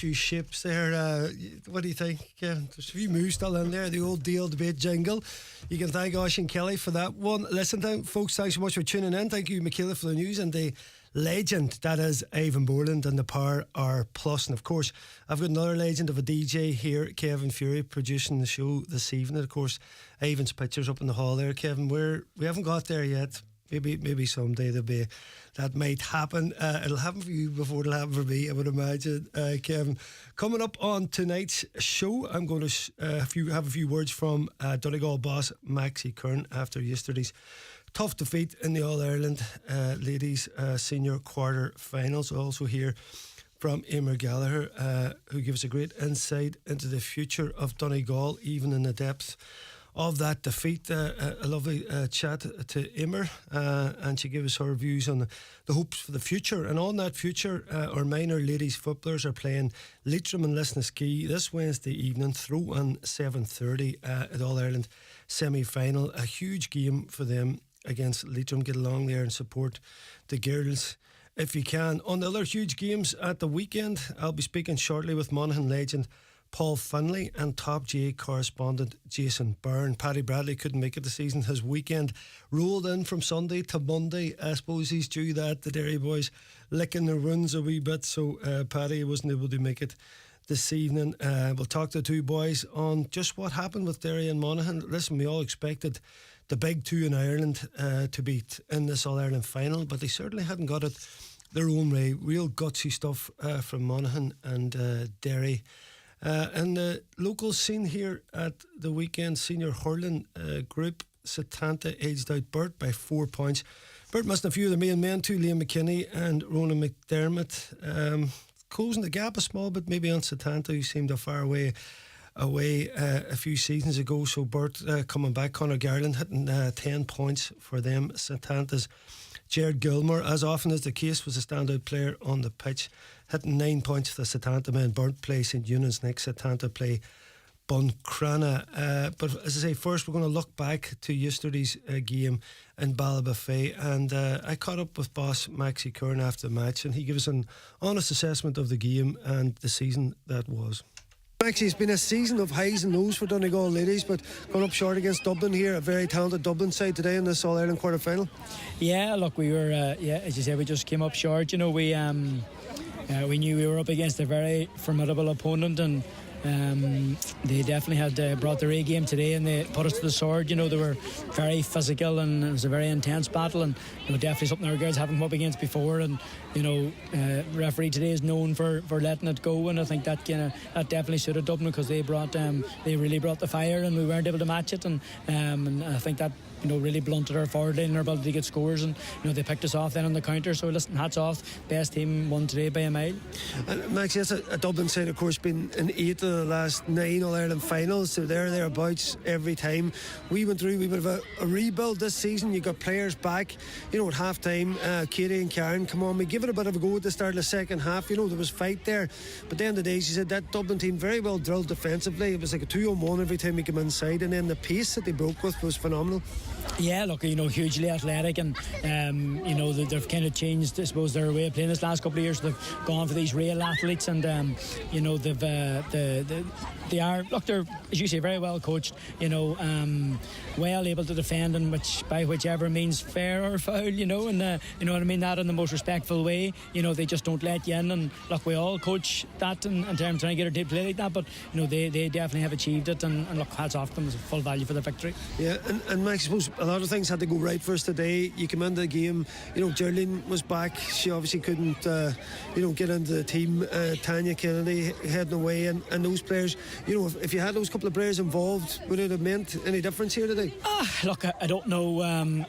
few shapes there. What do you think, Kevin? There's a few moves still in there. The old deal debate jingle. You can thank Oisin Kelly for that one. Listen, folks, thanks so much for tuning in. Thank you, Michaela, for the news, and the legend that is Ivan Borland and the Power R Plus. And of course, I've got another legend of a DJ here, Kevin Fury, producing the show this evening. Of course, Ivan's picture's up in the hall there, Kevin. We haven't got there yet. Maybe someday that might happen. It'll happen for you before it'll happen for me, I would imagine, Kevin. Coming up on tonight's show, I'm going to have a few words from Donegal boss Maxi Curran after yesterday's tough defeat in the All-Ireland ladies senior quarter-finals. I'll also hear from Emer Gallagher, who gives a great insight into the future of Donegal, even in the depths of that defeat. A lovely chat to Emer, and she gave us her views on the hopes for the future. And on that future, our minor ladies footballers are playing Leitrim and Lisnaskea this Wednesday evening, through on 7:30 at All-Ireland semi-final. A huge game for them against Leitrim. Get along there and support the girls if you can. On the other huge games at the weekend, I'll be speaking shortly with Monaghan legend Paul Finlay and top GA correspondent Jason Byrne. Paddy Bradley couldn't make it this season. His weekend rolled in from Sunday to Monday. I suppose he's due that. The Derry boys licking their wounds a wee bit, so Paddy wasn't able to make it this evening. We'll talk to the two boys on just what happened with Derry and Monaghan. Listen, we all expected the big two in Ireland to beat in this All-Ireland final, but they certainly hadn't got it their own way. Real gutsy stuff from Monaghan and Derry. And the local scene here at the weekend senior hurling group, Setanta edged out Burt by 4 points. Burt missing a few of the main men too, Liam McKinney and Ronan McDermott, closing the gap a small bit maybe on Setanta, who seemed a far away a few seasons ago. So Burt coming back. Conor Garland hitting 10 points for them. Setanta's Jared Gilmore, as often is the case, was a standout player on the pitch, hitting 9 points for the Setanta men. Burnt play St Eunan's next, Setanta play Buncrana. But as I say, first we're going to look back to yesterday's game in Ballybofey, and I caught up with boss Maxi Curran after the match, and he gave us an honest assessment of the game and the season that was. Actually, it's been a season of highs and lows for Donegal ladies, but going up short against Dublin here, a very talented Dublin side today in this All-Ireland quarter-final. Yeah, look, we were, as you said, we just came up short. You know, we knew we were up against a very formidable opponent, and they definitely had brought their A game today, and they put us to the sword. You know, they were very physical, and it was a very intense battle, and definitely something our girls haven't come up against before. And referee today is known for letting it go, and I think that that definitely suited Dublin, because they really brought the fire, and we weren't able to match it, and I think that really blunted our forward line and our ability to get scores, and they picked us off then on the counter. So listen, hats off, best team won today by a mile. And Max, that's a Dublin side, of course, been in 8 of the last 9 All-Ireland finals, so they're thereabouts every time. We went through a bit of a rebuild this season. You got players back, at half time. Katie and Karen come on, we give it a bit of a go at the start of the second half. There was fight there, but at the end of the day, she said that Dublin team very well drilled defensively. It was like a 2-on-1 every time we came inside, and then the pace that they broke with was phenomenal. Yeah, look, hugely athletic, and they've kind of changed, I suppose, their way of playing this last couple of years. They've gone for these real athletes, and they are, look, they're, as you say, very well coached. Well able to defend, and by whichever means, fair or foul. And you know what I mean, that in the most respectful way. They just don't let you in, and look, we all coach that in terms of trying to get our team to play like that. But they definitely have achieved it, and look, hats off to them. It's full value for the victory. Yeah, and Max, I suppose a lot of things had to go right for us today. You came into the game, Geraldine was back. She obviously couldn't, get into the team. Tanya Kennedy heading away, and those players, if you had those couple of players involved, would it have meant any difference here today? Look, I don't know.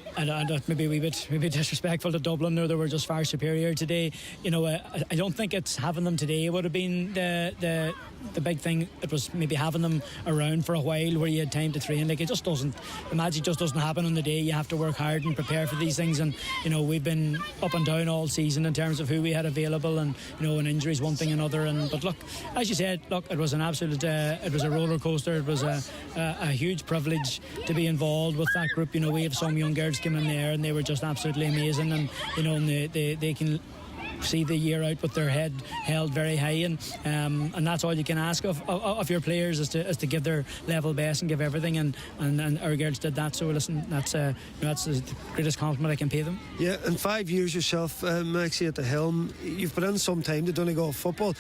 Maybe a wee bit disrespectful to Dublin, or they were just far superior today. I don't think it's having them today would have been the big thing. It was maybe having them around for a while where you had time to train. Like, the magic just doesn't happen on the day. You have to work hard and prepare for these things, and we've been up and down all season in terms of who we had available, and and injuries one thing another. But look, as you said, it was an absolute it was a roller coaster. It was a huge privilege to be involved with that group. We have some young girls coming in there, and they were just absolutely amazing, and they can see the year out with their head held very high, and that's all you can ask of your players is to give their level best and give everything, and our girls did that. So listen, that's the greatest compliment I can pay them. Yeah, in 5 years yourself, Maxi, at the helm, you've put in some time to Donegal football.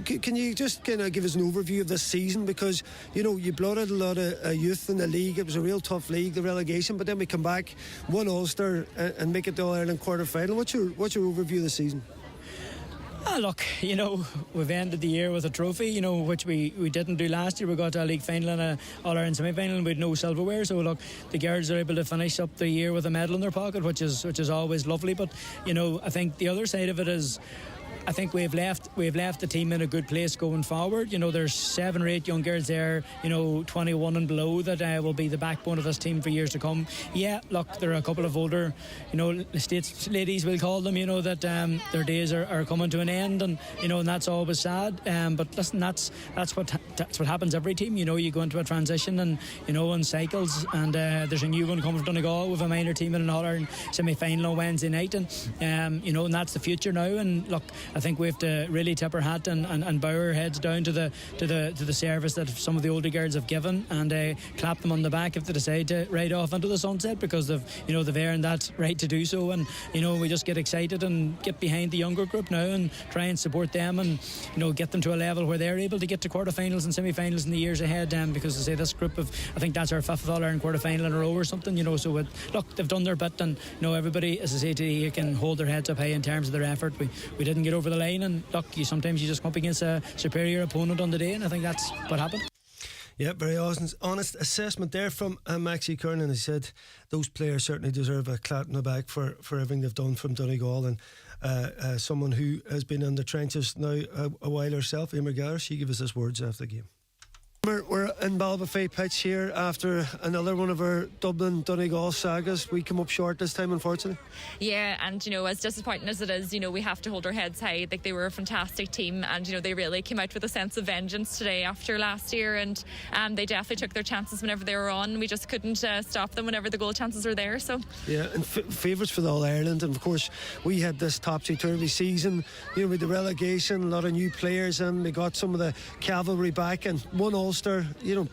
Can you just kind of give us an overview of this season? Because you blooded a lot of youth in the league. It was a real tough league, the relegation, but then we come back, won Ulster and make it the All-Ireland quarter-final. What's your overview of the season? Look, we've ended the year with a trophy, which we didn't do last year. We got to a league final and a All-Ireland semi-final and we had no silverware. So look, the girls are able to finish up the year with a medal in their pocket, which is always lovely. But I think the other side of it is, I think we've left the team in a good place going forward. There's 7 or 8 young girls there, 21 and below, that will be the backbone of this team for years to come. Yeah, look, there are a couple of older, estates ladies, we'll call them, that their days are coming to an end, and and that's always sad. But listen, that's what happens every team. You go into a transition and in cycles, and there's a new one coming from Donegal with a minor team in an All-Ireland semi-final on Wednesday night, and and that's the future now. And look, I think we have to really tip our hat and bow our heads down to the service that some of the older girls have given, and clap them on the back if they decide to ride off into the sunset, because they've earned that right to do so. And we just get excited and get behind the younger group now and try and support them, and get them to a level where they're able to get to quarterfinals and semi-finals in the years ahead. Because I say this group of, I think that's our 5th All-Ireland quarterfinal in a row or something. So look, they've done their bit, and everybody, as I say to you, can hold their heads up high in terms of their effort. We didn't get over the line, and look, sometimes you just come up against a superior opponent on the day, and I think that's what happened. Yeah, very honest assessment there from Maxi Curran, and he said those players certainly deserve a clap on the back for everything they've done from Donegal, and someone who has been in the trenches now a while herself, Emer Garr, she gave us his words after the game. We're in Balbafay pitch here after another one of our Dublin Donegal sagas. We come up short this time, unfortunately. Yeah, and as disappointing as it is, we have to hold our heads high. Like, they were a fantastic team, and they really came out with a sense of vengeance today after last year, and they definitely took their chances whenever they were on. We just couldn't stop them whenever the goal chances were there. So yeah, and favourites for the All-Ireland, and of course we had this topsy-turvy season, with the relegation, a lot of new players, and we got some of the cavalry back, and one Ulster,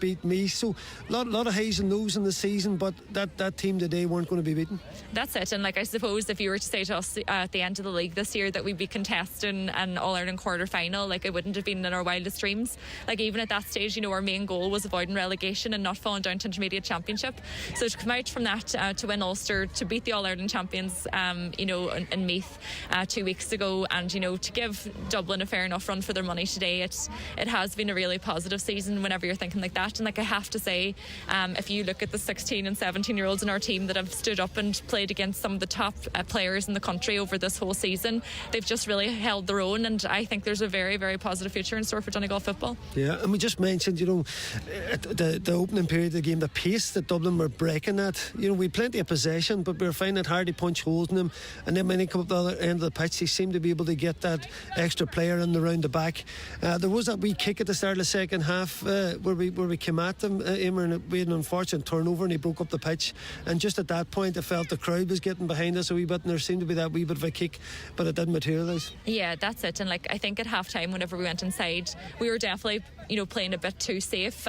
beat me. So a lot of highs and lows in the season, but that team today weren't going to be beaten. That's it. And I suppose if you were to say to us at the end of the league this year that we'd be contesting an All-Ireland quarter-final, it wouldn't have been in our wildest dreams. Even at that stage, our main goal was avoiding relegation and not falling down to intermediate championship. So to come out from that, to win Ulster, to beat the All-Ireland champions, in Meath 2 weeks ago, and to give Dublin a fair enough run for their money today, it has been a really positive season whenever you're thinking like that. And I have to say, if you look at the 16 and 17 year olds in our team that have stood up and played against some of the top players in the country over this whole season, they've just really held their own, and I think there's a very, very positive future in store for Donegal football. Yeah, and we just mentioned the opening period of the game, the pace that Dublin were breaking at. We had plenty of possession, but we were finding it hard to punch holes in them, and then when they come up the other end of the pitch, they seemed to be able to get that extra player in the round the back. There was that wee kick at the start of the second half where we came at them, Emer, and we had an unfortunate turnover and he broke up the pitch, and just at that point I felt the crowd was getting behind us a wee bit, and there seemed to be that wee bit of a kick, but it didn't materialise. Yeah, that's it. And I think at half time, whenever we went inside, we were definitely playing a bit too safe.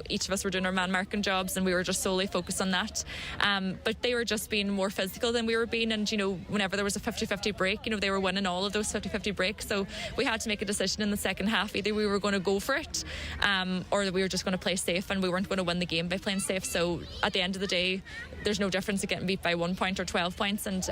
Each of us were doing our man marking jobs, and we were just solely focused on that, but they were just being more physical than we were being, and whenever there was a 50-50 break, they were winning all of those 50-50 breaks. So we had to make a decision in the second half. Either we were going to go for it, or we were just going to play safe, and we weren't going to win the game by playing safe. So at the end of the day, there's no difference in getting beat by 1 point or 12 points, and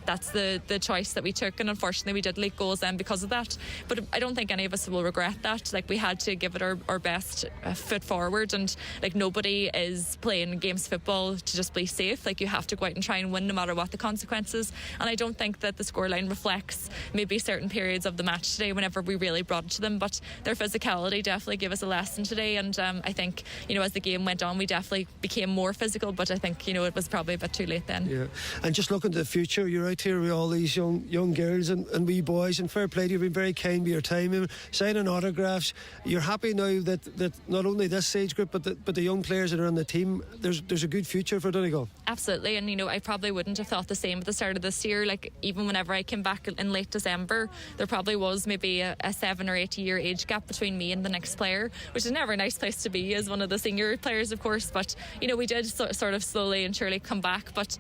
that's the choice that we took, and unfortunately we did leak goals then because of that. But I don't think any of us will regret that. We had to give it our best foot forward, and nobody is playing games football to just be safe. You have to go out and try and win no matter what the consequences, and I don't think that the scoreline reflects maybe certain periods of the match today whenever we really brought it to them, but their physicality definitely gave us a lesson today. today. And I think, as the game went on, we definitely became more physical, but I think, it was probably a bit too late then. Yeah, and just looking to the future, you're out here with all these young girls and wee boys, and fair play to you, you've been very kind with your time, signing autographs. You're happy now that not only this age group but the young players that are on the team, there's a good future for Donegal. Absolutely, and I probably wouldn't have thought the same at the start of this year. Like, even whenever I came back in late December, there probably was maybe a 7 or 8 year age gap between me and the next player, which is never a nice place to be as one of the senior players, of course. But we did sort of slowly and surely come back. But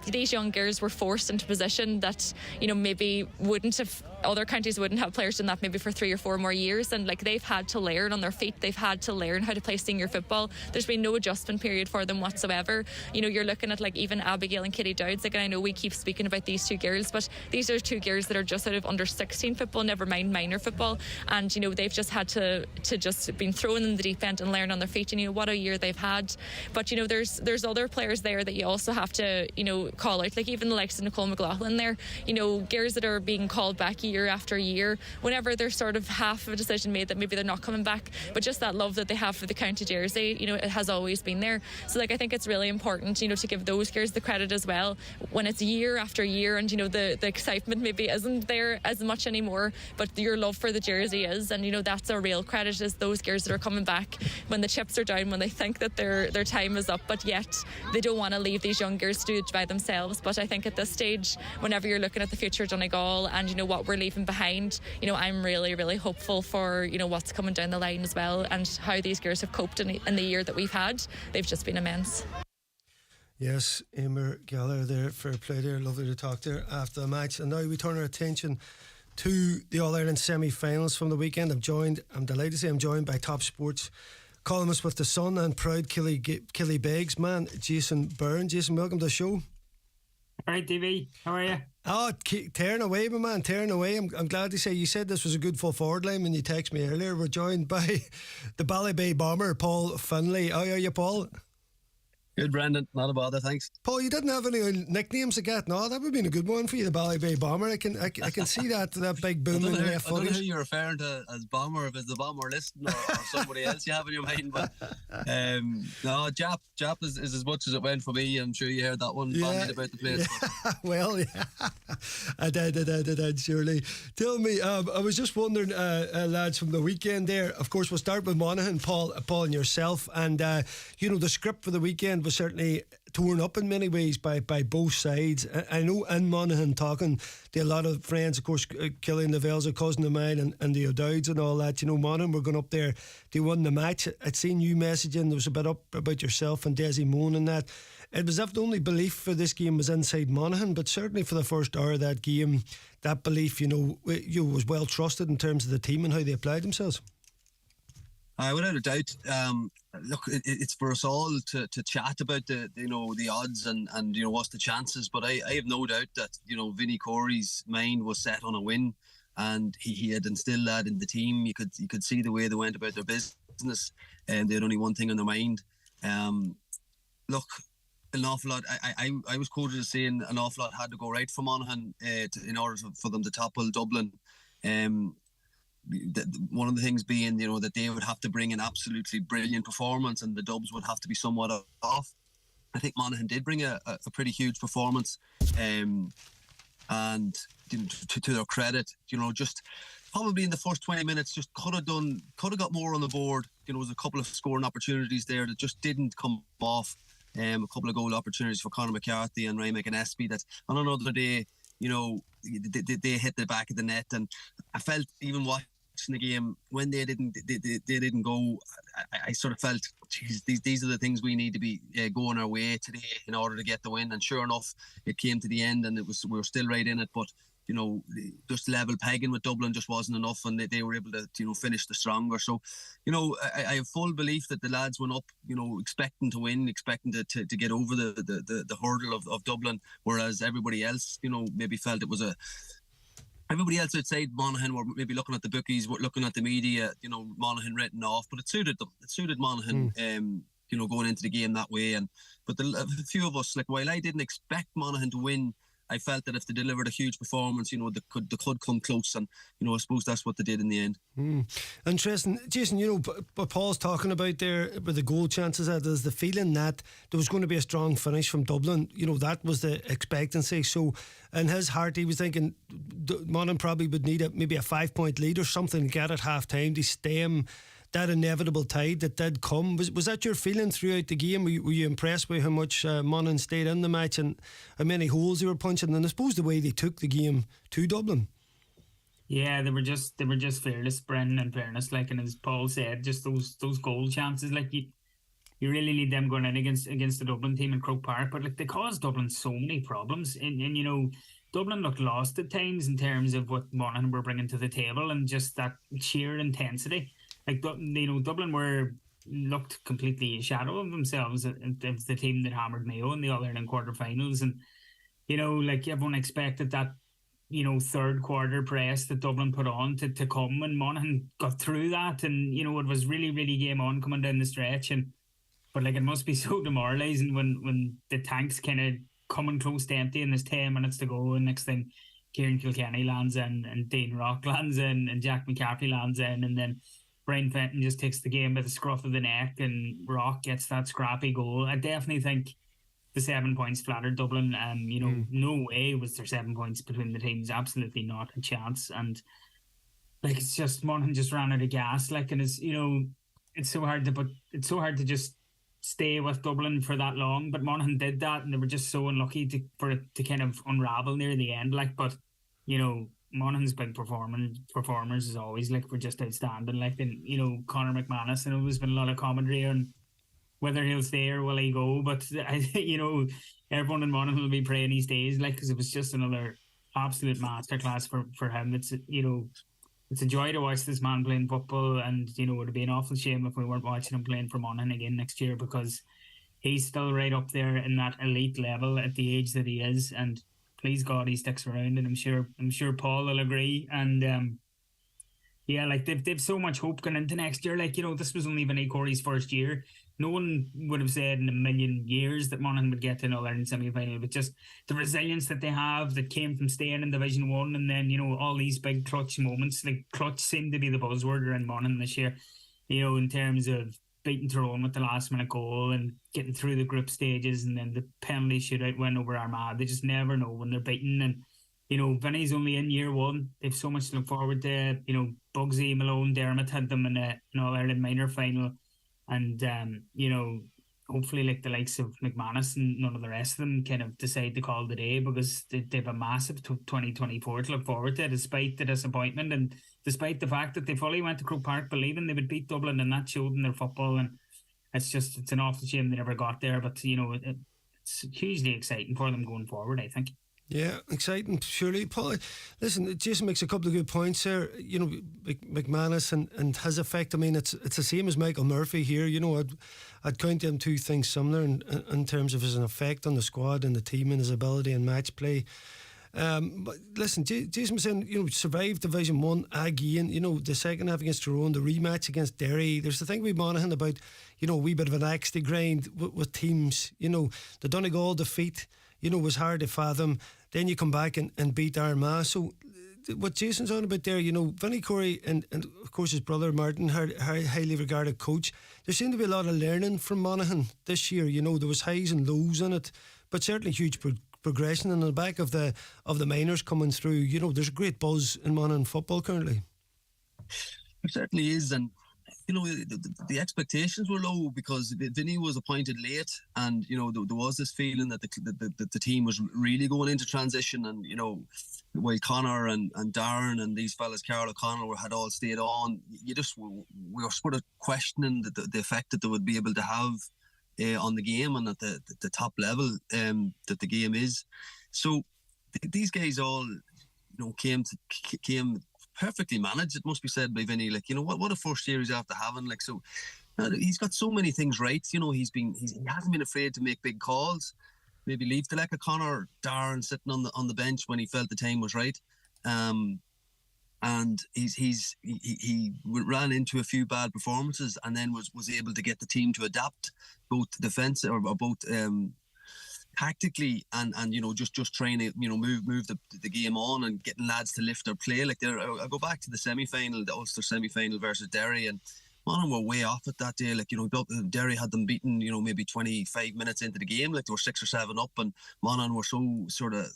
these young girls were forced into a position that maybe wouldn't have, other counties wouldn't have players done that maybe for 3 or 4 more years, and like, they've had to learn on their feet. They've had to learn how to play senior football. There's been no adjustment period for them whatsoever. You're looking at like even Abigail and Kitty Dowds. Like, and I know we keep speaking about these 2 girls, but these are 2 girls that are just out of under 16 football, never mind minor football, and they've just had to just been thrown in the deep end and learn on their feet. And what a year they've had. But there's other players there that you also have to call out, like even the likes of Nicole McLaughlin there, girls that are being called back year after year whenever there's sort of half of a decision made that maybe they're not coming back, but just that love that they have for the county jersey, it has always been there. So like, I think it's really important to give those girls the credit as well when it's year after year, and the excitement maybe isn't there as much anymore, but your love for the jersey is, and that's a real credit, is those girls that are coming back when the chips are down, when they think that their time is up, but yet they don't want to leave these young girls to do it by themselves. But I think at this stage, whenever you're looking at the future of Donegal and what we're leaving behind, I'm really, really hopeful for what's coming down the line as well, and how these girls have coped in the year that we've had. They've just been immense. Yes, Emer Gallagher there, fair play there, lovely to talk there after the match. And now we turn our attention to the All-Ireland semi-finals from the weekend. I'm delighted to say I'm joined by top sports columnist with the Sun and proud Killybegs man, Jason Byrne. Jason, welcome to the show. All right, DB, how are you? Oh, tearing away, my man, tearing away. I'm glad to say you said this was a good full forward line when you texted me earlier. We're joined by the Ballybay bomber, Paul Finlay. How are you, Paul? Good, Brendan. Not a bother, thanks. Paul, you didn't have any nicknames to get. No, that would have been a good one for you, the Ballybay bomber. I can see that big boom in the left I don't know who you're referring to as bomber, if it's the bomber listening or somebody else you have in your mind. But no, Jap is as much as it went for me. I'm sure you heard that one bandied about the place. Yeah. Well, yeah, I did, surely. Tell me, I was just wondering, lads, from the weekend there, of course, we'll start with Monaghan, Paul and yourself. And, the script for the weekend was certainly torn up in many ways by both sides. I know in Monaghan, talking to a lot of friends, of course, Killian Lavell's a cousin of mine, and the O'Dowds and all that. Monaghan were going up there to win the match. I'd seen you messaging, there was a bit up about yourself and Desi Moan and that. It was if the only belief for this game was inside Monaghan, but certainly for the first hour of that game, that belief, was well trusted in terms of the team and how they applied themselves. Without a doubt. Look, it's for us all to chat about the odds and what's the chances. But I have no doubt that Vinnie Corey's mind was set on a win, and he had instilled that in the team. You could see the way they went about their business, and they had only one thing on their mind. Look, an awful lot. I was quoted as saying an awful lot had to go right for Monaghan in order for them to topple Dublin. One of the things being, that they would have to bring an absolutely brilliant performance, and the Dubs would have to be somewhat off. I think Monaghan did bring a pretty huge performance, and to their credit, just probably in the first 20 minutes, just could have got more on the board. There was a couple of scoring opportunities there that just didn't come off. A couple of goal opportunities for Conor McCarthy and Ray McAnespie that on another day, they hit the back of the net, and I felt even watching the game when they didn't go, I sort of felt, geez, these are the things we need to be going our way today in order to get the win. And sure enough, it came to the end, and we were still right in it. But just level pegging with Dublin just wasn't enough, and they were able to finish the stronger. So I have full belief that the lads went up expecting to win, expecting to get over the hurdle of Dublin, whereas everybody else maybe felt it was everybody else outside Monaghan were maybe looking at the bookies, were looking at the media, Monaghan written off, but it suited them. It suited Monaghan, going into the game that way. But a few of us, like, while I didn't expect Monaghan to win, I felt that if they delivered a huge performance, you know, they could come close, and you know, I suppose that's what they did in the end. Interesting, Jason. You know, but Paul's talking about there with the goal chances. That is the feeling that there was going to be a strong finish from Dublin. You know, that was the expectancy. So in his heart, he was thinking Monaghan probably would need maybe a 5-point lead or something to get at half time to stem that inevitable tide that did come. Was that your feeling throughout the game? Were you impressed by how much Monaghan stayed in the match and how many holes they were punching, and I suppose the way they took the game to Dublin? Yeah, they were just fearless, Byrne, in fairness. Like, and as Paul said, just those goal chances. Like, you really need them going in against the Dublin team in Croke Park. But like, they caused Dublin so many problems, and you know, Dublin looked lost at times in terms of what Monaghan were bringing to the table and just that sheer intensity. Like, you know, Dublin looked completely a shadow of themselves. It's the team that hammered Mayo in the All-Ireland quarterfinals, and you know, like, everyone expected that, you know, third quarter press that Dublin put on to come, and Monaghan got through that, and you know, it was really, really game on coming down the stretch, but like, it must be so demoralising when the tanks kind of coming close to empty and there's 10 minutes to go, and next thing Kieran Kilkenny lands in, and Dane Rock lands in, and Jack McCaffrey lands in, and then Brian Fenton just takes the game by the scruff of the neck, and Rock gets that scrappy goal. I definitely think the 7 points flattered Dublin. You know, no way was there 7 points between the teams. Absolutely not a chance. And like, it's just Monaghan just ran out of gas. Like, and it's, you know, it's so hard to just stay with Dublin for that long. But Monaghan did that, and they were just so unlucky for it to kind of unravel near the end. Like, but you know, Monaghan's big performers as always, like, were just outstanding. Like, and you know, Conor McManus, and there's been a lot of commentary on whether he'll stay or will he go, but you know, everyone in Monaghan will be praying he stays, like, because it was just another absolute masterclass for him. It's, you know, it's a joy to watch this man playing football, and you know, it would be an awful shame if we weren't watching him playing for Monaghan again next year, because he's still right up there in that elite level at the age that he is, and please God he sticks around, and I'm sure Paul will agree. And yeah, like, they've so much hope going into next year. Like, you know, this was only Vinnie Corey's first year. No one would have said in a million years that Monaghan would get to an All-Ireland semi-final, but just the resilience that they have, that came from staying in Division 1, and then, you know, all these big clutch moments. Like, clutch seemed to be the buzzword around Monaghan this year, you know, in terms of beating Tyrone with the last minute goal and getting through the group stages, and then the penalty shootout win over Armagh. They just never know when they're beaten. And you know, Vinny's only in year one. They've so much to look forward to. You know, Bugsy, Malone, Dermot had them in an All-Ireland minor final. And, you know, hopefully, like, the likes of McManus and none of the rest of them kind of decide to call the day, because they have a massive 2024 to look forward to, despite the disappointment and despite the fact that they fully went to Croke Park believing they would beat Dublin, and that showed in their football. And it's an awful shame they never got there. But, you know, it's hugely exciting for them going forward, I think. Yeah, exciting, surely. Paul, listen, Jason makes a couple of good points there. You know, McManus and his effect. I mean, it's the same as Michael Murphy here. You know, I'd count them two things similar in terms of his effect on the squad and the team and his ability in match play. But listen, Jason was saying, you know, survived Division 1 again. You know, the second half against Tyrone, the rematch against Derry. There's the thing with Monaghan about, you know, a wee bit of an axe to grind with teams. You know, the Donegal defeat, you know, was hard to fathom. Then you come back and beat Armagh. So what Jason's on about there, you know, Vinnie Corey and of course his brother Martin, highly regarded coach. There seemed to be a lot of learning from Monaghan this year. You know, there was highs and lows in it, but certainly huge progression. And on the back of the minors coming through, you know, there's a great buzz in Monaghan football currently. It certainly is, and you know, the expectations were low because Vinny was appointed late, and you know, there was this feeling that the team was really going into transition. And you know, while Conor and Darren and these fellas, Carl O'Connell, had all stayed on, we were sort of questioning the effect that they would be able to have on the game and at the top level that the game is. So these guys all, you know, came perfectly managed, it must be said by Vinny. Like, you know, what a first year he's after having. Like, so he's got so many things right. You know, he hasn't been afraid to make big calls. Maybe leave to like a Conor, Darren sitting on the bench when he felt the time was right. And he ran into a few bad performances, and then was able to get the team to adapt both defense or both tactically and just trying to move the game on and getting lads to lift their play. Like I go back to the semi-final, the Ulster semi-final versus Derry, and Monaghan were way off it that day. Like Derry had them beaten maybe 25 minutes into the game, like they were 6 or 7 up, and Monaghan were so sort of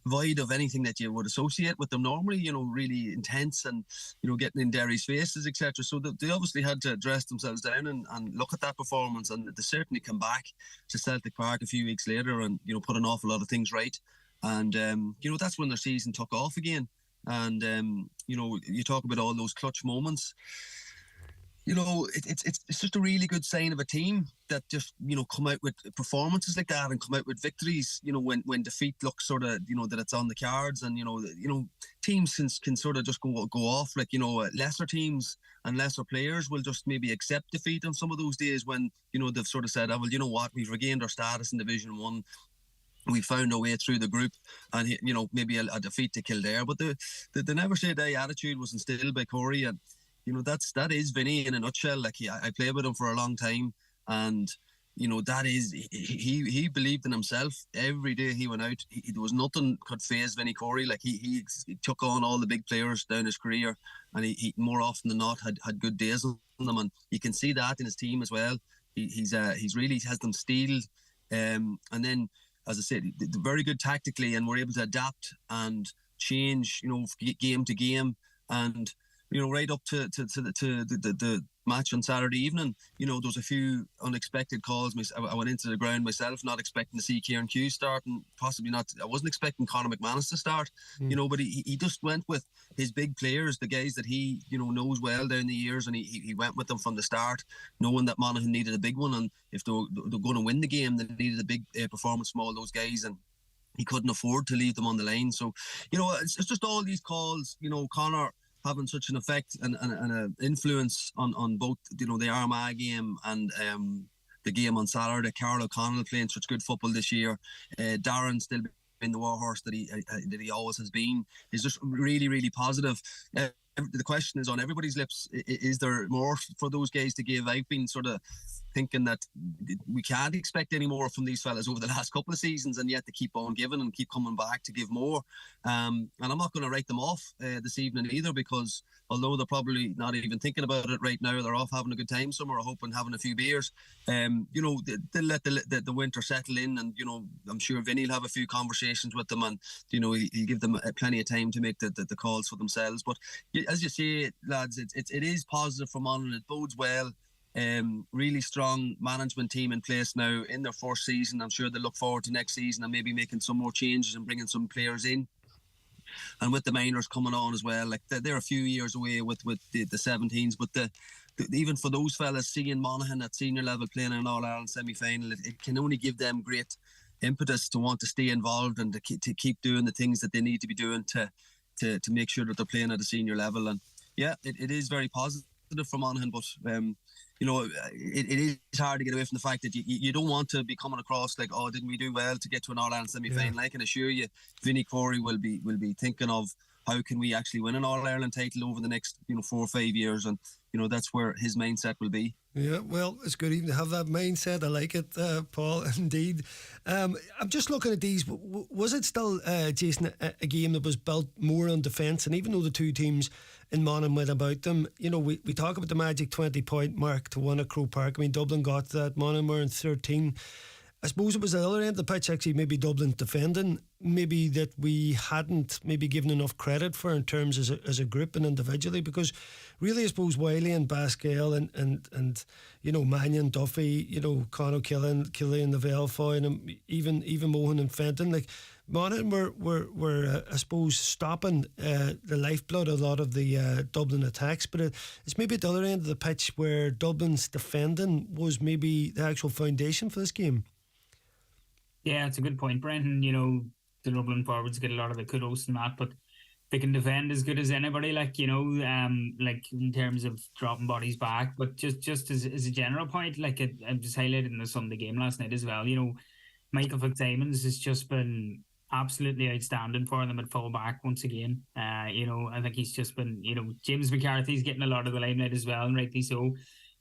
void of anything that you would associate with them normally, really intense and getting in Derry's faces, etc. So they obviously had to dress themselves down and look at that performance, and they certainly come back to Celtic Park a few weeks later and put an awful lot of things right. And that's when their season took off again. And you talk about all those clutch moments. It's just a really good sign of a team that just come out with performances like that and come out with victories. When defeat looks sort of that it's on the cards, and teams can sort of just go off. Like lesser teams and lesser players will just maybe accept defeat on some of those days when they've sort of said, oh, well, you know what, we've regained our status in Division 1. We found our way through the group, and maybe a defeat to Kildare. But the never say die attitude was instilled by Corey, and that is Vinny in a nutshell. Like I played with him for a long time, and that is he believed in himself. Every day he went out, there was nothing could faze Vinny Corey. Like he took on all the big players down his career, and he more often than not had good days on them, and you can see that in his team as well. He's really has them steeled, and then, as I said, they're very good tactically, and we're able to adapt and change, game to game, and right up to the match on Saturday evening. There was a few unexpected calls. I went into the ground myself, not expecting to see Kieran Hughes start, and possibly not. I wasn't expecting Conor McManus to start. But he just went with his big players, the guys that he knows well down the years, and he went with them from the start, knowing that Monaghan needed a big one, and if they're going to win the game, they needed a big performance from all those guys, and he couldn't afford to leave them on the line. So it's just all these calls. Conor having such an effect and an influence on both the Armagh game and the game on Saturday. Carl O'Connell playing such good football this year. Darren still being the warhorse that he always has been. Is just really, really positive. The question is on everybody's lips: is there more for those guys to give? I've been sort of thinking that we can't expect any more from these fellas over the last couple of seasons, and yet they keep on giving and keep coming back to give more. And I'm not going to write them off this evening either, because although they're probably not even thinking about it right now, they're off having a good time somewhere, hoping, having a few beers. They'll let the winter settle in, and I'm sure Vinny will have a few conversations with them, and he'll give them plenty of time to make the calls for themselves. But as you say, lads, it is positive for Monaghan. It bodes well. Really strong management team in place now in their first season. I'm sure they look forward to next season and maybe making some more changes and bringing some players in. And with the minors coming on as well, like they're a few years away with the 17s, but even for those fellas, seeing Monaghan at senior level playing in an All-Ireland semi-final, it can only give them great impetus to want to stay involved and to keep doing the things that they need to be doing to make sure that they're playing at a senior level. And yeah, it is very positive for Monaghan, but it is hard to get away from the fact that you don't want to be coming across like, oh, didn't we do well to get to an All-Ireland semi-final? I can assure you, Vinny Corey will be thinking of how can we actually win an All-Ireland title over the next 4 or 5 years, and that's where his mindset will be. Yeah, well, it's good even to have that mindset. I like it, Paul, indeed. I'm just looking at these. Was it still, Jason, a game that was built more on defence? And even though the two teams in Monaghan went about them, we talk about the magic 20-point mark to win at Croke Park. I mean, Dublin got that. Monaghan were in 13. I suppose it was the other end of the pitch, actually, maybe Dublin defending, maybe that we hadn't maybe given enough credit for in terms as a group and individually, because really I suppose Wiley and Basquel and Mannion, Duffy, Conor Killian, the Velfoy, and even Mohan and Fenton, like Monaghan were I suppose stopping the lifeblood of a lot of the Dublin attacks, but it's maybe at the other end of the pitch where Dublin's defending was maybe the actual foundation for this game. Yeah, it's a good point, Brendan. The Dublin forwards get a lot of the kudos and that, but they can defend as good as anybody, like in terms of dropping bodies back. But just as a general point, like I just highlighted in the Sunday game last night as well, Michael Fitzsimons has just been absolutely outstanding for them at full back once again. I think he's just been, James McCarthy's getting a lot of the limelight as well, and rightly so.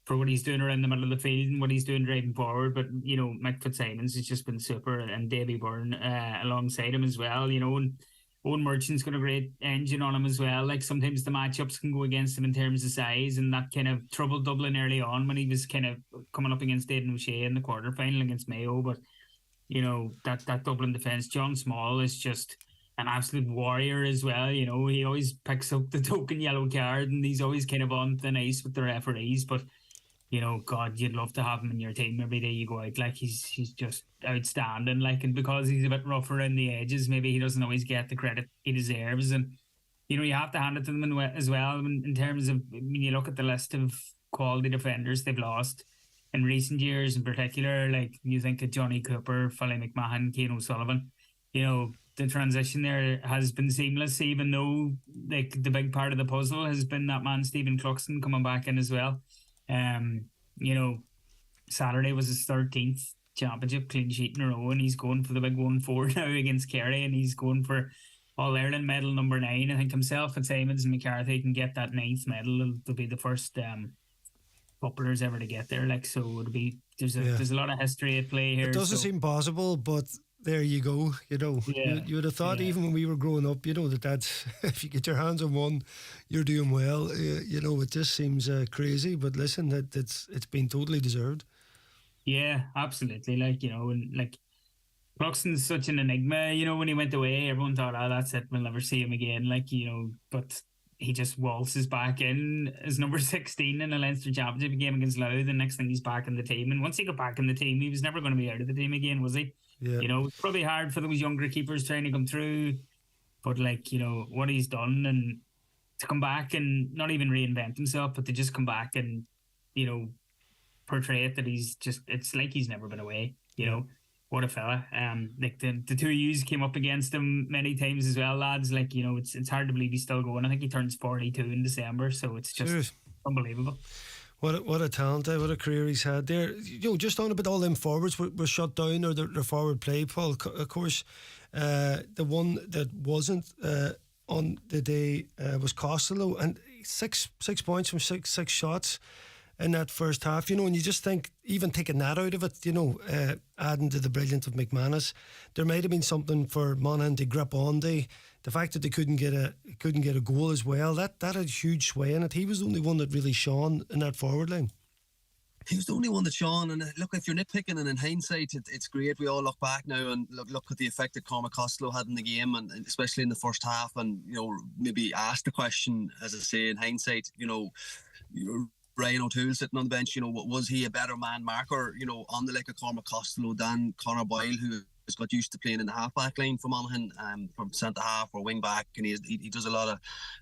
for what he's doing around the middle of the field and what he's doing driving forward. But, Mick Fitzsimons has just been super, and Davy Byrne alongside him as well, and Owen Merchant's got a great engine on him as well. Like, sometimes the matchups can go against him in terms of size, and that kind of troubled Dublin early on when he was kind of coming up against Aidan O'Shea in the quarterfinal against Mayo. But, that Dublin defence, John Small is just an absolute warrior as well. He always picks up the token yellow card, and he's always kind of on thin ice with the referees. But, God, you'd love to have him in your team every day you go out. Like, he's just outstanding. Like, and because he's a bit rough around the edges, maybe he doesn't always get the credit he deserves. And, you have to hand it to them as well in terms of, when you look at the list of quality defenders they've lost in recent years in particular. Like, you think of Johnny Cooper, Finlay McMahon, Cian O'Sullivan, the transition there has been seamless, even though, like, the big part of the puzzle has been that man Stephen Cluxton coming back in as well. Saturday was his 13th championship clean sheet in a row, and he's going for the big 1-4 now against Kerry, and he's going for All-Ireland medal number 9. I think himself, Fitzsimons and McCarthy can get that 9th medal. They'll be the first couplers ever to get there. Like, so it'll be there's a lot of history at play here. It doesn't seem possible, but there you go. You would have thought even when we were growing up, that's if you get your hands on one, you're doing well. It just seems crazy, but listen, it's been totally deserved. Yeah, absolutely. Like, and like, Cluxton's such an enigma. When he went away, everyone thought, that's it, we'll never see him again. Like, but he just waltzes back in as number 16 in a Leinster Championship game against Louth. The next thing, he's back in the team, and once he got back in the team, he was never going to be out of the team again, was he? Yeah. It's probably hard for those younger keepers trying to come through, but like, what he's done, and to come back and not even reinvent himself, but to just come back and, portray it that he's just, it's like he's never been away, What a fella. Like, the two of yous came up against him many times as well, lads. Like, it's hard to believe he's still going. I think he turns 42 in December, so it's just unbelievable. What a talent, what a career he's had there. Just on about all them forwards were shut down, or their forward play, Paul. Of course, the one that wasn't on the day was Costello, and six points from six shots in that first half, and you just think, even taking that out of it, adding to the brilliance of McManus, there might have been something for Monaghan to grip on. The fact that they couldn't get a goal as well, that had huge sway in it. He was the only one that really shone in that forward line. He was the only one that shone, and look, if you're nitpicking, and in hindsight, it's great. We all look back now and look at the effect that Cormac Costello had in the game, and especially in the first half, and maybe ask the question, as I say, in hindsight, Ryan O'Toole sitting on the bench, was he a better man marker, on the like of Cormac Costello than Conor Boyle, who has got used to playing in the half-back line for Monaghan, from centre-half or wing-back, and he does a lot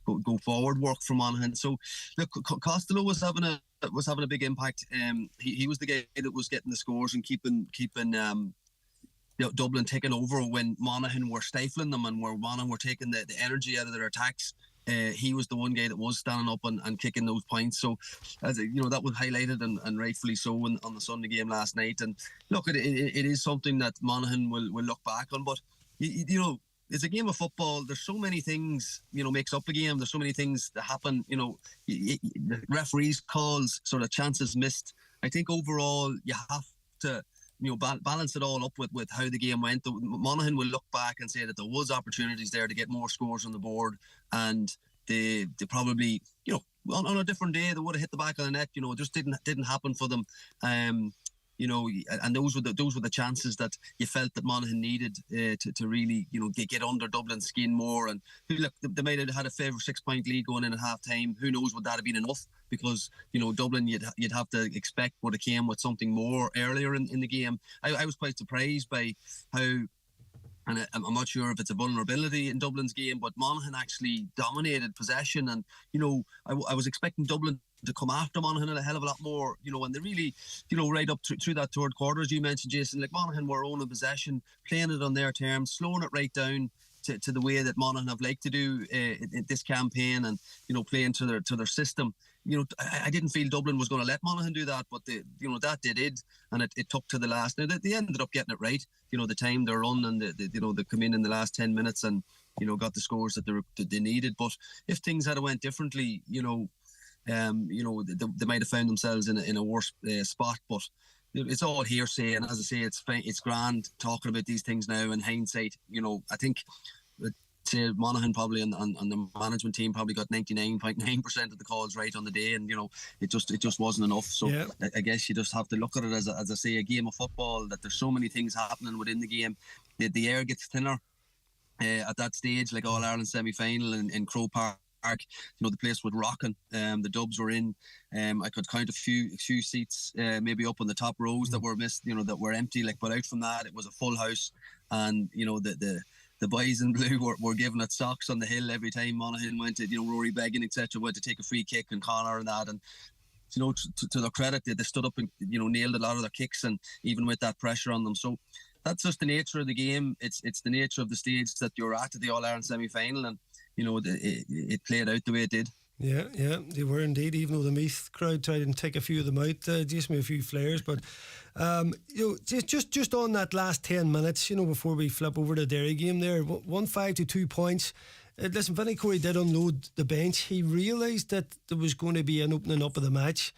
of go-forward work for Monaghan. So, look, Costello was having a big impact. He was the guy that was getting the scores and keeping Dublin taking over when Monaghan were stifling them, and where Monaghan were taking the energy out of their attacks. He was the one guy that was standing up and kicking those points. So, as that was highlighted and rightfully so on the Sunday game last night. And look, it is something that Monaghan will look back on. But it's a game of football. There's so many things makes up a game. There's so many things that happen. The referees' calls, sort of chances missed. I think overall you have to balance it all up with how the game went. Monaghan will look back and say that there was opportunities there to get more scores on the board, and they probably on a different day they would have hit the back of the net. It just didn't happen for them. And those were the chances that you felt that Monaghan needed to really get under Dublin's skin more. And look, they might have had a favourite 6-point lead going in at half time. Who knows, would that have been enough? Because Dublin, you'd have to expect would have came with something more earlier in the game. I was quite surprised by how, and I'm not sure if it's a vulnerability in Dublin's game, but Monaghan actually dominated possession, and I was expecting Dublin to come after Monaghan a hell of a lot more, and they really, right up through that third quarter, as you mentioned, Jason, like Monaghan were owning possession, playing it on their terms, slowing it right down to the way that Monaghan have liked to do in this campaign, and playing to their system. I didn't feel Dublin was going to let Monaghan do that, but that they did, and it took to the last. Now they ended up getting it right. The time they run, and they come in the last 10 minutes and got the scores that they needed. But if things had went differently, they might have found themselves in a worse spot, but it's all hearsay. And as I say, it's grand talking about these things now in hindsight. I think say Monaghan probably and the management team probably got 99.9% of the calls right on the day, and it just wasn't enough. So yeah. I guess you just have to look at it as I say, a game of football, that there's so many things happening within the game. The air gets thinner at that stage, like All Ireland semi-final in Croke Park. The place was rocking. The Dubs were in. I could count a few seats maybe up on the top rows that were missed, that were empty. But out from that, it was a full house, and the boys in blue were giving it socks on the hill every time Monaghan went to, Rory Beggan, etc., went to take a free kick, and Connor and that. And to their credit, they stood up and nailed a lot of their kicks, and even with that pressure on them. So that's just the nature of the game. It's the nature of the stage that you're at the All Ireland semi-final, and it played out the way it did. Yeah, they were indeed. Even though the Meath crowd tried and take a few of them out, just me a few flares. But just on that last 10 minutes, before we flip over to the Derry game, there 1-5 to 2 points. Listen, Vinny Corey did unload the bench. He realised that there was going to be an opening up of the match,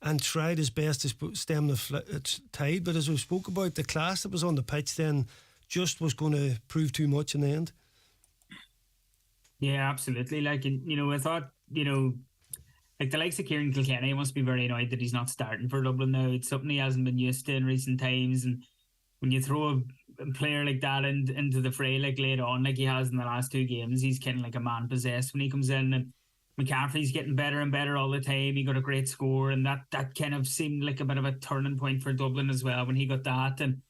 and tried his best to stem the tide. But as we spoke about, the class that was on the pitch then just was going to prove too much in the end. Yeah, absolutely. I thought, the likes of Kieran Kilkenny must be very annoyed that he's not starting for Dublin now. It's something he hasn't been used to in recent times. And when you throw a player like that into the fray, late on, like he has in the last two games, he's kind of like a man possessed when he comes in. And McCaffrey's getting better and better all the time. He got a great score, and that kind of seemed like a bit of a turning point for Dublin as well when he got that. And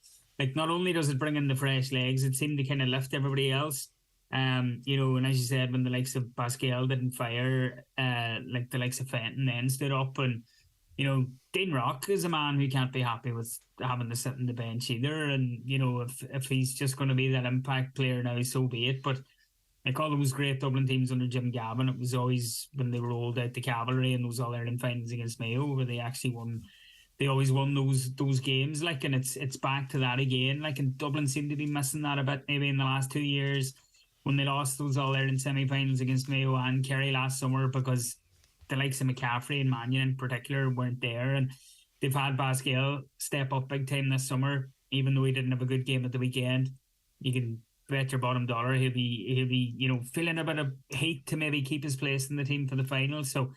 not only does it bring in the fresh legs, it seemed to kind of lift everybody else. And as you said, when the likes of Pascal didn't fire, the likes of Fenton then stood up, and Dean Rock is a man who can't be happy with having to sit on the bench either. And if he's just going to be that impact player now, so be it. But all those great Dublin teams under Jim Gavin, it was always when they rolled out the cavalry in those All Ireland finals against Mayo, where they actually won. They always won those games, and it's back to that again. And Dublin seem to be missing that a bit maybe in the last 2 years, when they lost those All-Ireland semi-finals against Mayo and Kerry last summer, because the likes of McCaffrey and Mannion in particular weren't there. And they've had Pascal step up big time this summer, even though he didn't have a good game at the weekend. You can bet your bottom dollar he'll be feeling a bit of heat to maybe keep his place in the team for the final. So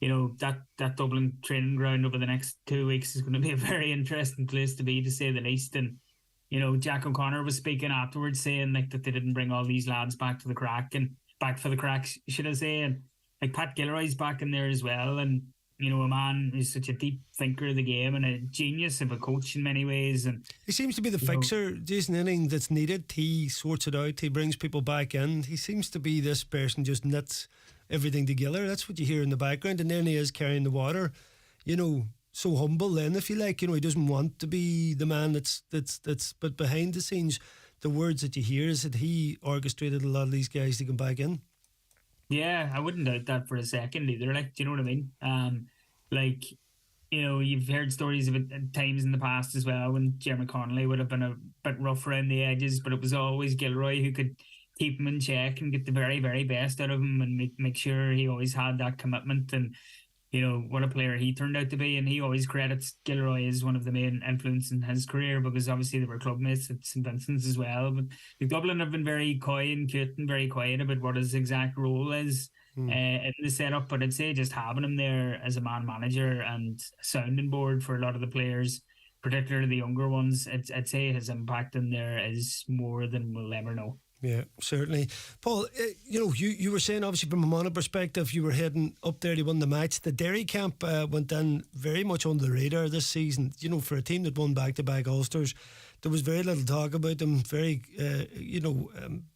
that Dublin training ground over the next 2 weeks is going to be a very interesting place to be, to say the least. And Jack O'Connor was speaking afterwards, saying that they didn't bring all these lads back for the crack, should I say. And Pat Gilroy's back in there as well. And, a man who's such a deep thinker of the game and a genius of a coach in many ways. And he seems to be the fixer, Jason. Anything that's needed, he sorts it out. He brings people back in. He seems to be this person, just knits everything together. That's what you hear in the background. And then he is carrying the water, so humble then, if you like. He doesn't want to be the man that's but behind the scenes, the words that you hear is that he orchestrated a lot of these guys to come back in. Yeah, I wouldn't doubt that for a second either. Do you know what I mean? You've heard stories of it at times in the past as well, when Jeremy Connolly would have been a bit rough around the edges, but it was always Gilroy who could keep him in check and get the very, very best out of him, and make sure he always had that commitment. And what a player he turned out to be. And he always credits Gilroy as one of the main influence in his career, because obviously they were clubmates at St Vincent's as well. But Dublin have been very coy and cute and very quiet about what his exact role is in the setup. But I'd say just having him there as a man manager and sounding board for a lot of the players, particularly the younger ones, I'd say his impact in there is more than we'll ever know. Yeah, certainly. Paul, you were saying, obviously from a Monaghan perspective, you were heading up there to win the match. The Derry camp went in very much under the radar this season. For a team that won back-to-back Ulsters, there was very little talk about them. Very,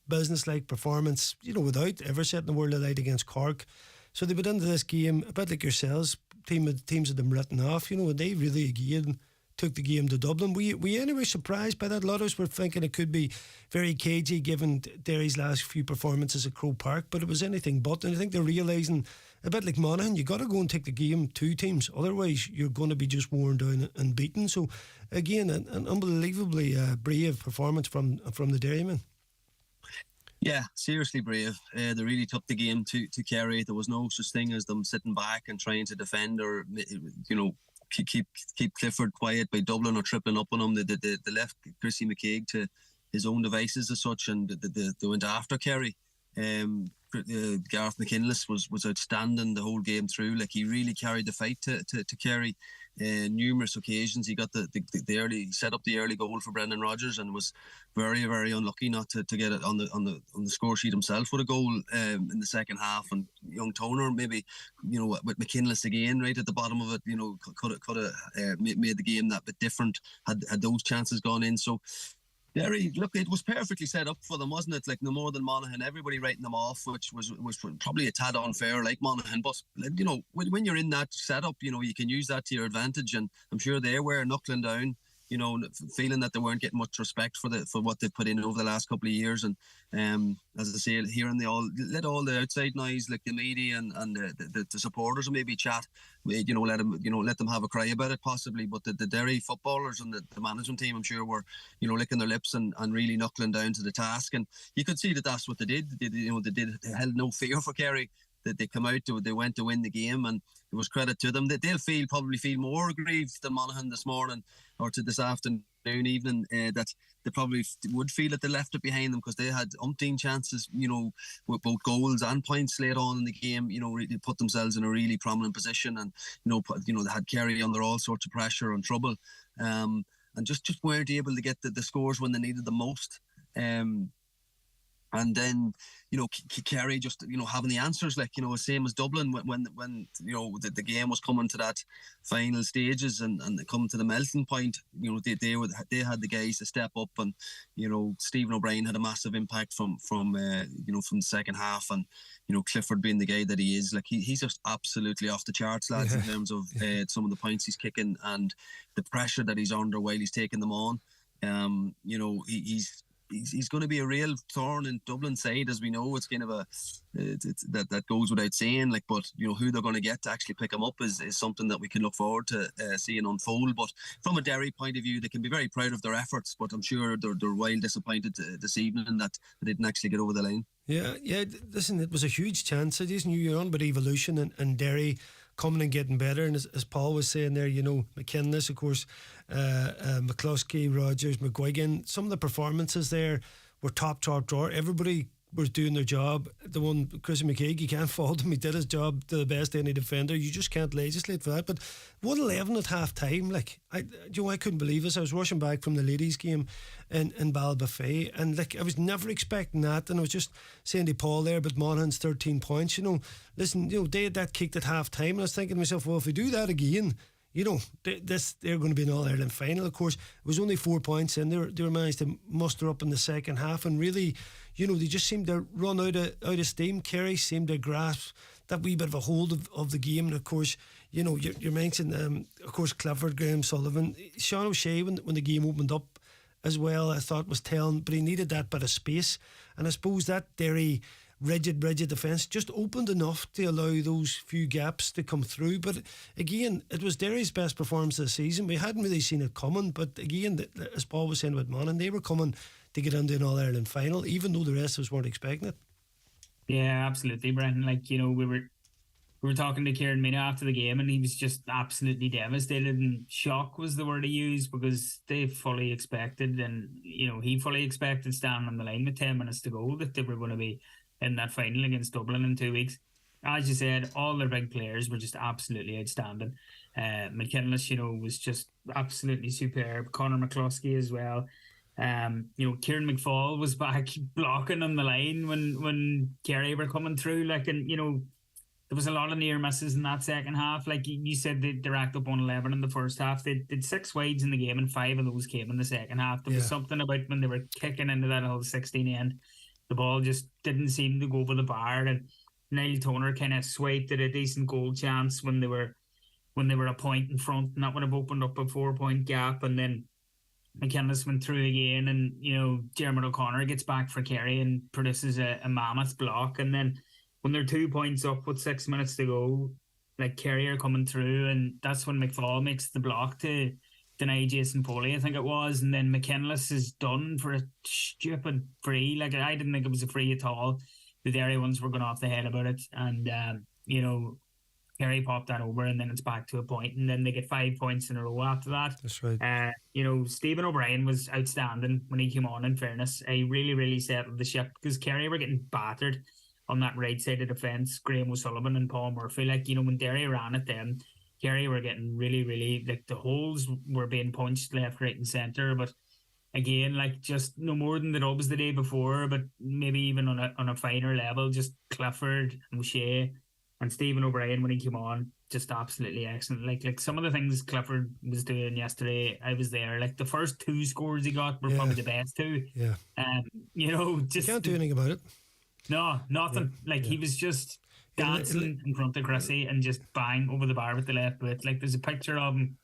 business-like performance, without ever setting the world alight against Cork. So they went into this game, a bit like yourselves, teams had them written off, and they really, again, took the game to Dublin. Were you anyway surprised by that? A lot of us were thinking it could be very cagey given Derry's last few performances at Croke Park, but it was anything but. And I think they're realising, a bit like Monaghan, you got to go and take the game to teams, otherwise you're going to be just worn down and beaten. So again, an unbelievably brave performance from the Derrymen. Yeah, seriously brave. They really took the game to Kerry. There was no such thing as them sitting back and trying to defend or, you know, keep Clifford quiet by doubling or tripling up on him. They left Chrissy McCaig to his own devices as such, and they went after Kerry. Gareth McKinless was outstanding the whole game through. Like, he really carried the fight to Kerry. Numerous occasions he got the early, set up the early goal for Brendan Rodgers, and was very, very unlucky not to get it on the score sheet himself with a goal in the second half. And young Toner, maybe, you know, with McKinless again right at the bottom of it, you know, could have made the game that bit different had those chances gone in. So Derry, look, it was perfectly set up for them, wasn't it? Like, no more than Monaghan, everybody writing them off, which was probably a tad unfair, like Monaghan. But, you know, when you're in that setup, you know, you can use that to your advantage. And I'm sure they were knuckling down, you know, feeling that they weren't getting much respect for what they've put in over the last couple of years. And as I say, hearing let all the outside noise, like the media and the supporters, maybe chat, you know, let them have a cry about it possibly. But the Derry footballers and the management team, I'm sure, were, you know, licking their lips and really knuckling down to the task. And you could see that that's what they did. They held no fear for Kerry. They come out, they went to win the game, and it was credit to them. They'll probably feel more aggrieved than Monaghan this morning or to this afternoon, evening, that they probably would feel that they left it behind them, because they had umpteen chances, you know, with both goals and points late on in the game, you know, really put themselves in a really prominent position, and they had Kerry under all sorts of pressure and trouble, and just weren't able to get the scores when they needed the most. And then, you know, Kerry just, you know, having the answers, like, you know, same as Dublin when you know, the game was coming to that final stages and coming to the melting point. You know, they had the guys to step up, and, you know, Stephen O'Brien had a massive impact from the second half, and, you know, Clifford being the guy that he is, like, he's just absolutely off the charts, lads, in terms of some of the points he's kicking and the pressure that he's under while he's taking them on. You know, he's going to be a real thorn in Dublin's side, as we know. It's kind of that goes without saying. Like, but, you know, who they're going to get to actually pick him up is something that we can look forward to seeing unfold. But from a Derry point of view, they can be very proud of their efforts. But I'm sure they're wild disappointed this evening that they didn't actually get over the line. Yeah. Listen, it was a huge chance. It isn't you on, but evolution and Derry coming and getting better. And as Paul was saying there, you know, McKinless, of course, McCluskey, Rodgers, McGuigan, some of the performances there were top drawer. Everybody was doing their job. The one, Chris McCaig, you can't fault him. He did his job to the best of any defender. You just can't legislate for that. But 1-11 at half time, like, I couldn't believe this. I was rushing back from the ladies' game in Ballybofey, and, like, I was never expecting that. And I was just saying to Paul there about Monaghan's 13 points. You know, listen, you know, they had that kicked at half time, and I was thinking to myself, well, if we do that again, you know, they're going to be an All-Ireland final. Of course, it was only 4 points in. They were managed to muster up in the second half, and really, you know, they just seemed to run out of steam. Kerry seemed to grasp that wee bit of a hold of the game. And of course, you know, you mentioned, of course, Clifford, Graham Sullivan, Sean O'Shea, when the game opened up as well, I thought was telling, but he needed that bit of space. And I suppose that Derry rigid defence just opened enough to allow those few gaps to come through. But again, it was Derry's best performance of the season. We hadn't really seen it coming, but again, as Paul was saying about Monaghan, they were coming to get into an All-Ireland final, even though the rest of us weren't expecting it. Yeah, absolutely, Brendan. Like, you know, we were talking to Kieran Mina after the game, and he was just absolutely devastated, and shock was the word he used, because they fully expected, and, you know, he fully expected, standing on the line with 10 minutes to go, that they were going to be in that final against Dublin in 2 weeks. As you said, all their big players were just absolutely outstanding. McKinless, you know, was just absolutely superb. Conor McCluskey as well. You know, Kieran McFall was back blocking on the line when Kerry were coming through. Like, and, you know, there was a lot of near misses in that second half. Like you said, they racked up 1-11 in the first half. They did 6 wides in the game, and 5 of those came in the second half. There was something about when they were kicking into that whole 16 end, the ball just didn't seem to go over the bar, and Niall Toner kind of swiped at a decent goal chance when they were a point in front, and that would have opened up a 4-point gap. And then McKinless went through again, and, you know, Dermot O'Connor gets back for Kerry and produces a mammoth block. And then when they're 2 points up with 6 minutes to go, like, Kerry are coming through, and that's when McFall makes the block to deny Jason Foley, I think it was, and then McKinless is done for a stupid free. Like, I didn't think it was a free at all. The Derry ones were going off the head about it, and you know, Kerry popped that over, and then it's back to a point, and then they get 5 points in a row after that. That's right. You know, Stephen O'Brien was outstanding when he came on. In fairness, he really settled the ship, because Kerry were getting battered on that right side of defence. Graham O'Sullivan and Paul Murphy. Like, you know, when Derry ran at them, Kerry were getting really, like, the holes were being punched left, right, and centre. But again, like, just no more than the Dubs the day before, but maybe even on a finer level. Just Clifford and O'Shea and Stephen O'Brien when he came on, just absolutely excellent. Like some of the things Clifford was doing yesterday, I was there. Like, the first 2 scores he got were probably the best 2. Yeah. You know, just Can't do anything about it. No, nothing. He was just dancing in front of Chrissy and just bang over the bar with the left boot. Like, there's a picture of him.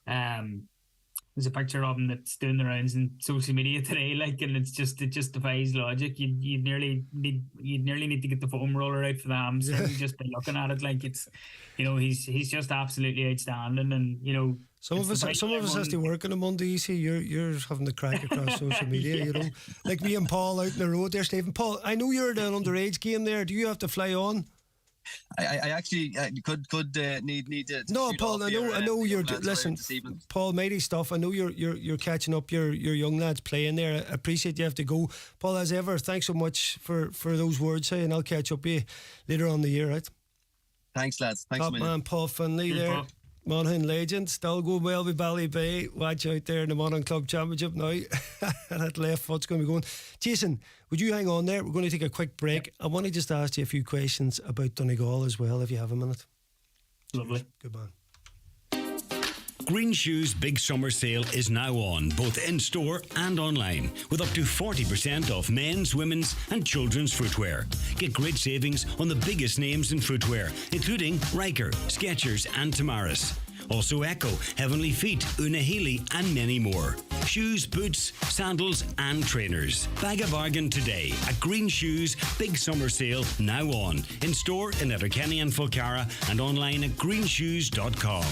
There's a picture of him that's doing the rounds in social media today. Like, and it just defies logic. You'd nearly need to get the foam roller out for the hamstring just by looking at it. Like, it's, you know, he's just absolutely outstanding. And, you know, some of us has to work on a Monday. You see, you're having to crack across social media. You know, like me and Paul out in the road there, Stephen. Paul, I know you're in an underage game there. Do you have to fly on? I actually could need to. No, Paul. I know you're. Listen, Paul, mighty stuff. I know you're catching up. Your young lads playing there. I appreciate you have to go, Paul. As ever, thanks so much for those words, and I'll catch up with you later on the year, right? Thanks, lads. Thanks, top man, Paul Finlay there. Paul. Monaghan legend, still going well with Ballybay. Watch out there in the Monaghan Club Championship now. That left foot's going to be going. Jason, would you hang on there? We're going to take a quick break. I want to just ask you a few questions about Donegal as well, if you have a minute. Lovely. Good man. Green Shoes Big Summer Sale is now on, both in-store and online, with up to 40% off men's, women's and children's footwear. Get great savings on the biggest names in footwear, including Riker, Skechers and Tamaris. Also Echo, Heavenly Feet, Una Healy and many more. Shoes, boots, sandals and trainers. Bag a bargain today at Green Shoes Big Summer Sale, now on. In-store in Letterkenny and Fulcara and online at greenshoes.com.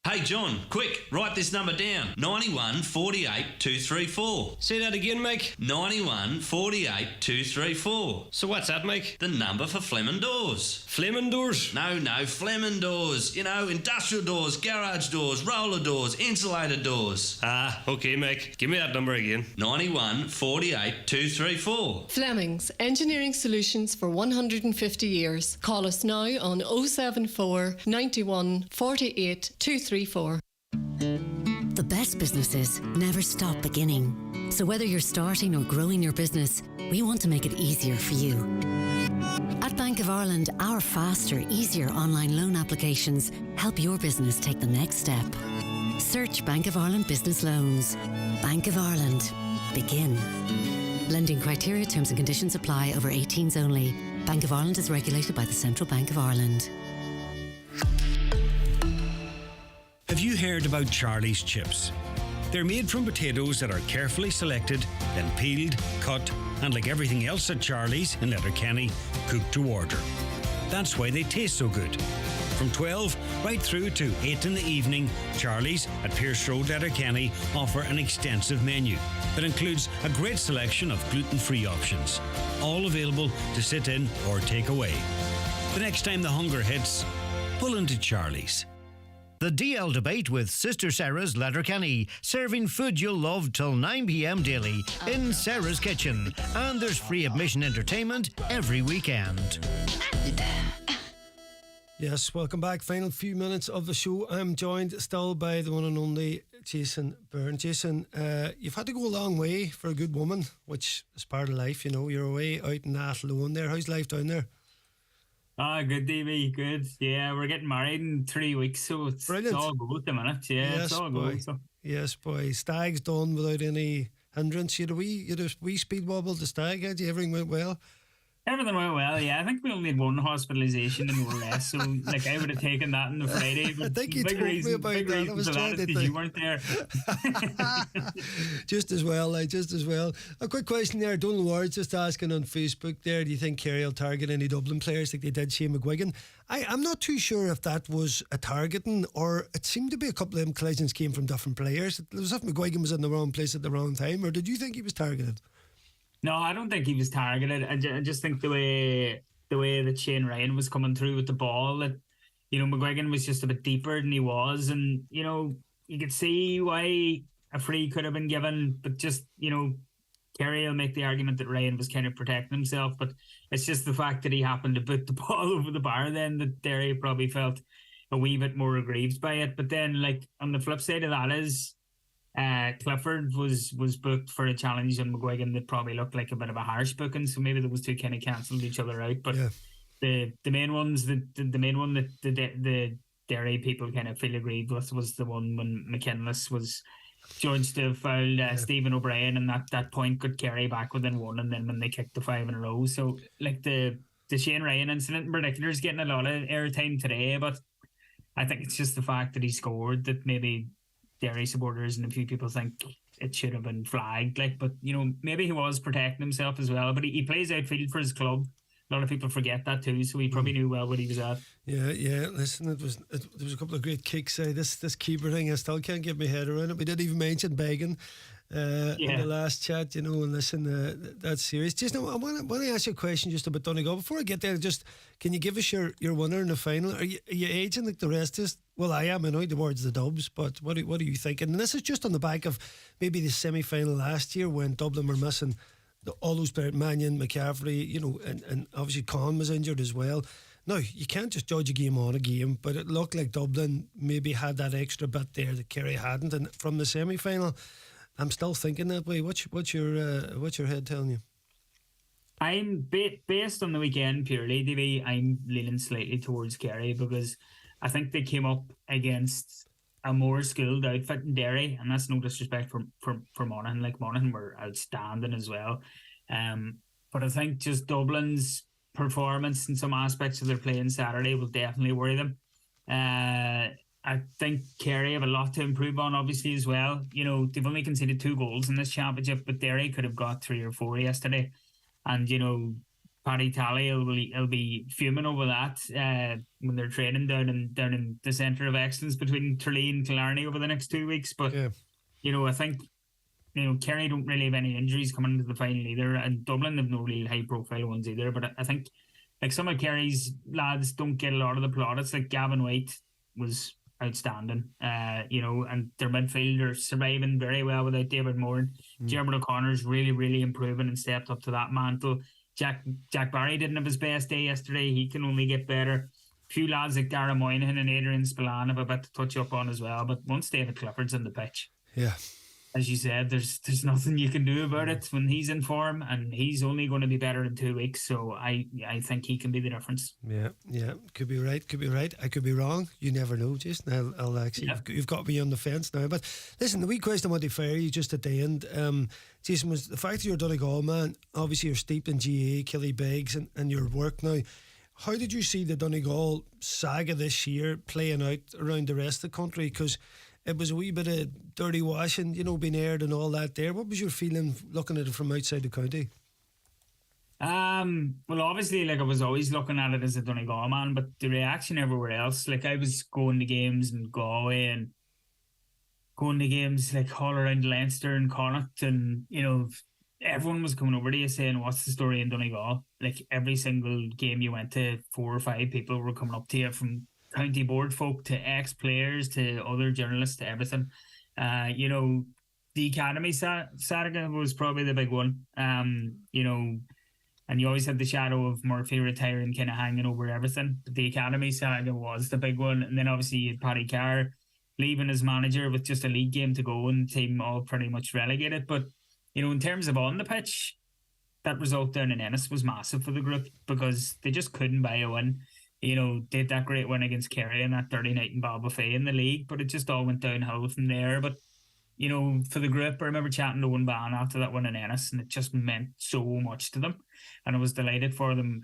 Hey John, quick, write this number down. 91 48 234. Say that again, Mike. 91 48 234. So what's that, Mike? The number for Fleming Doors. Fleming Doors? No, Fleming Doors. You know, industrial doors, garage doors, roller doors, insulated doors. Ah, okay, Mike. Give me that number again. 91 48 234. Fleming's, engineering solutions for 150 years. Call us now on 074 91 48 234. The best businesses never stop beginning. So whether you're starting or growing your business, we want to make it easier for you. At Bank of Ireland, our faster, easier online loan applications help your business take the next step. Search Bank of Ireland Business Loans. Bank of Ireland. Begin. Lending criteria, terms and conditions apply. Over 18s only. Bank of Ireland is regulated by the Central Bank of Ireland. Have you heard about Charlie's chips? They're made from potatoes that are carefully selected, then peeled, cut, and like everything else at Charlie's in Letterkenny, cooked to order. That's why they taste so good. From 12 right through to 8 in the evening, Charlie's at Pierce Road, Letterkenny offer an extensive menu that includes a great selection of gluten-free options, all available to sit in or take away. The next time the hunger hits, pull into Charlie's. The DL Debate with Sister Sarah's Letterkenny, serving food you'll love till 9 p.m. daily in Sarah's Kitchen. And there's free admission entertainment every weekend. Yes, welcome back. Final few minutes of the show. I'm joined still by the one and only Jason Byrne. Jason, you've had to go a long way for a good woman, which is part of life, you know. You're away out in Athlone there. How's life down there? Good, Davey, good. Yeah, we're getting married in 3 weeks, so it's all good at the minute. Yeah, yes, it's all boy. good. So. Yes, boy. Stag's done without any hindrance. You had a wee speed wobble to Stag, had you? Everything went well? Everything went well, yeah. I think we only had one hospitalisation and no rest, so like I would have taken that on the Friday. But I think you told me about big that. I reason was for trying that to is 'cause you think. weren't there. Just as well, just as well. A quick question there. Donald Ward's just asking on Facebook there, do you think Kerry will target any Dublin players like they did Shane McGuigan? I'm not too sure if that was a targeting, or it seemed to be a couple of them collisions came from different players. It was if McGuigan was in the wrong place at the wrong time, or did you think he was targeted? No, I don't think he was targeted. I just think the way that Shane Ryan was coming through with the ball, that McGuigan was just a bit deeper than he was, and you could see why a free could have been given, but just Kerry will make the argument that Ryan was kind of protecting himself, but it's just the fact that he happened to put the ball over the bar then that Derry probably felt a wee bit more aggrieved by it. But then, like, on the flip side of that is Clifford was booked for a challenge on McGuigan that probably looked like a bit of a harsh booking, so maybe those two kind of cancelled each other out. But the main ones, the main one that the Derry people kind of feel aggrieved with was the one when McKinless was judged to have fouled Stephen O'Brien, and that point could carry back within one, and then when they kicked the 5 in a row. So like the Shane Ryan incident in particular is getting a lot of airtime today, but I think it's just the fact that he scored that maybe Derry supporters and a few people think it should have been flagged. Like, but maybe he was protecting himself as well. But he plays outfield for his club. A lot of people forget that too, so he probably knew well what he was at. Yeah. Listen, there was a couple of great kicks. This keeper thing, I still can't get my head around it. We didn't even mention Began in the last chat, and listen, that's serious. Just I want to ask you a question just about Donegal. Before I get there, just can you give us your winner in the final? Are you aging like the rest of us? Well, I am annoyed towards the Dubs, but what are you thinking? And this is just on the back of maybe the semi-final last year when Dublin were missing all those players, Mannion, McCaffrey, and obviously Conn was injured as well. Now, you can't just judge a game on a game, but it looked like Dublin maybe had that extra bit there that Kerry hadn't. And from the semi-final, I'm still thinking that way. What's your head telling you? I'm based on the weekend purely, DB. I'm leaning slightly towards Kerry because I think they came up against a more skilled outfit in Derry, and that's no disrespect for Monaghan. Like, Monaghan were outstanding as well, but I think just Dublin's performance in some aspects of their play on Saturday will definitely worry them. I think Kerry have a lot to improve on, obviously, as well. They've only conceded 2 goals in this championship, but Derry could have got 3 or 4 yesterday, and Paddy Talley will be fuming over that when they're training down in the centre of excellence between Tralee and Killarney over the next 2 weeks. But I think Kerry don't really have any injuries coming into the final either, and Dublin have no real high profile ones either. But I think like some of Kerry's lads don't get a lot of the plaudits. Like Gavin White was outstanding, and their midfield are surviving very well without David Moore. Dermot O'Connor's really, really improving and stepped up to that mantle. Jack Barry didn't have his best day yesterday. He can only get better. A few lads like Dara Moynihan and Adrian Spillane have a bit to touch up on as well. But once David Clifford's in the pitch, as you said, there's nothing you can do about it when he's in form, and he's only going to be better in 2 weeks. So I think he can be the difference. Yeah. Could be right. I could be wrong. You never know, Jason. I'll actually, you've got me on the fence now. But listen, the wee question I want to fire you just at the end, Jason, was the fact that you're a Donegal man. Obviously, you're steeped in GA, Killy Beggs, and your work now. How did you see the Donegal saga this year playing out around the rest of the country? Because it was a wee bit of dirty washing, being aired and all that there. What was your feeling looking at it from outside the county? Well, obviously, like, I was always looking at it as a Donegal man, but the reaction everywhere else, like, I was going to games in Galway and going to games like all around Leinster and Connacht, and everyone was coming over to you saying, what's the story in Donegal? Like, every single game you went to, 4 or 5 people were coming up to you, from county board folk to ex-players to other journalists to everything. The academy saga was probably the big one. And you always had the shadow of Murphy retiring kind of hanging over everything. But the academy saga was the big one. And then obviously you had Paddy Carr leaving as manager with just a league game to go, and the team all pretty much relegated. But in terms of on the pitch, that result down in Ennis was massive for the group because they just couldn't buy a win. Did that great win against Kerry and that dirty night in Balbafay in the league, but it just all went downhill from there. But you know, for the group, I remember chatting to Monaghan after that win in Ennis, and it just meant so much to them. And I was delighted for them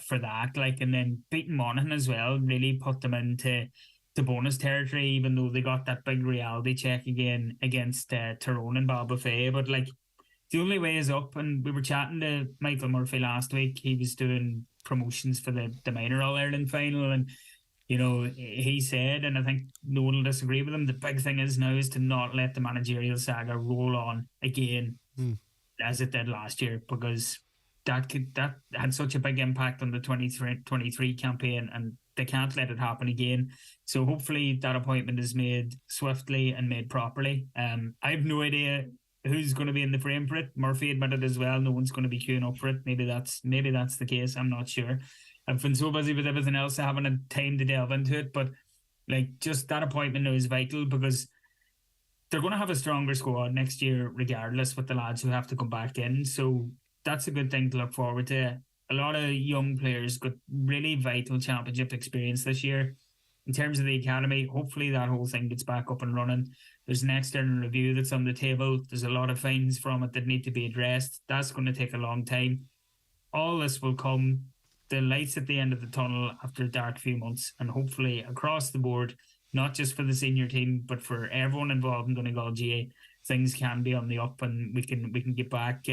for that. Like, and then beating Monaghan as well really put them into bonus territory, even though they got that big reality check again against Tyrone and Ballybofey. But like, the only way is up. And we were chatting to Michael Murphy last week. He was doing promotions for the minor All-Ireland final, and you know, he said, and I think no one will disagree with him, the big thing is now is to not let the managerial saga roll on again as it did last year, because that had such a big impact on the 23 campaign, and they can't let it happen again. So hopefully that appointment is made swiftly and made properly. I have no idea who's going to be in the frame for it. Murphy admitted as well, no one's going to be queuing up for it. Maybe that's the case. I'm not sure. I've been so busy with everything else, I haven't had time to delve into it. But like, just that appointment now is vital, because they're going to have a stronger squad next year, regardless, with the lads who have to come back in. So that's a good thing to look forward to. A lot of young players got really vital championship experience this year. In terms of the academy, hopefully that whole thing gets back up and running. There's an external review that's on the table. There's a lot of fines from it that need to be addressed. That's going to take a long time. All this will come, the lights at the end of the tunnel after a dark few months, and hopefully across the board, not just for the senior team, but for everyone involved in Donegal GA, things can be on the up, and we can get back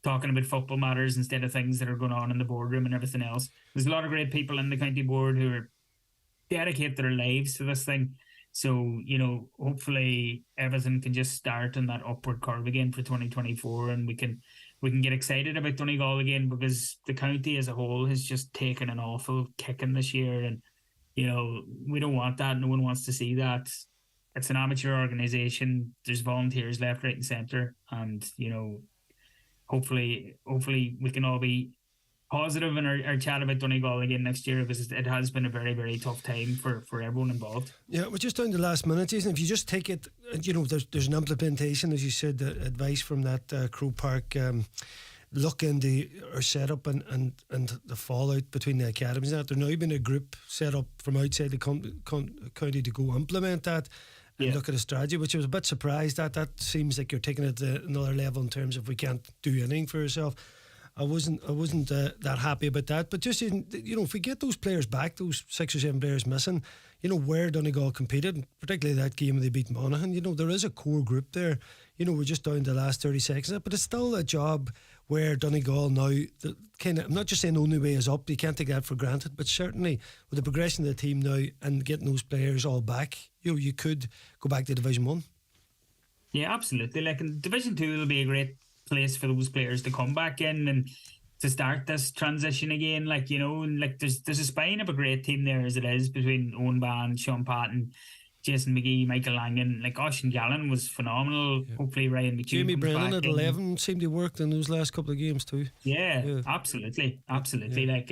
talking about football matters instead of things that are going on in the boardroom and everything else. There's a lot of great people in the county board who are dedicate their lives to this thing. So, you know, hopefully everything can just start on that upward curve again for 2024, and we can get excited about Donegal again, because the county as a whole has just taken an awful kicking this year, and you know, we don't want that. No one wants to see that. It's an amateur organisation. There's volunteers left, right and centre, and you know, hopefully we can all be positive in our chat about Donegal again next year, because it has been a very, very tough time for everyone involved. Yeah, we're just down to the last minute, Jason. If you just take it, you know, there's an implementation, as you said, the advice from that Crow Park look into our setup and the fallout between the academies. There's now been a group set up from outside the county to go implement that and look at a strategy, which I was a bit surprised at. That seems like you're taking it to another level in terms of we can't do anything for ourselves. I wasn't that happy about that. But just, you know, if we get those players back, those 6 or 7 players missing, you know, where Donegal competed, and particularly that game they beat Monaghan, you know, there is a core group there. You know, we're just down to the last 30 seconds. But it's still a job where Donegal now, I'm not just saying the only way is up, you can't take that for granted, but certainly with the progression of the team now and getting those players all back, you know, you could go back to Division 1. Yeah, absolutely. Like, in Division 2 will be a great place for those players to come back in and to start this transition again. Like, you know, and like there's a spine of a great team there as it is, between Owen Ban, Sean Patton, Jason McGee, Michael Langan. Like, Oisin Gallen was phenomenal. Hopefully Ryan McHugh Jamie Brennan at 11 in. seemed to work in those last couple of games too. Yeah. Absolutely. Yeah. Like,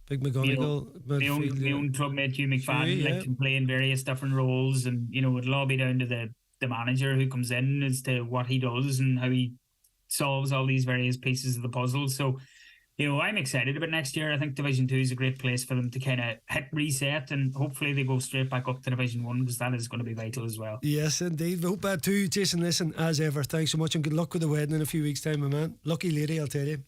Big McGonigal, my own club mate Hugh McFadden, like, playing various different roles, and you know, it'll all be down to the manager who comes in as to what he does and how he solves all these various pieces of the puzzle. So, you know, I'm excited about next year. I think Division 2 is a great place for them to kind of hit reset, and hopefully they go straight back up to Division 1, because that is going to be vital as well. Yes, indeed. We hope that too. Jason, listen, as ever, thanks so much, and good luck with the wedding in a few weeks' time, my man. Lucky lady, I'll tell you.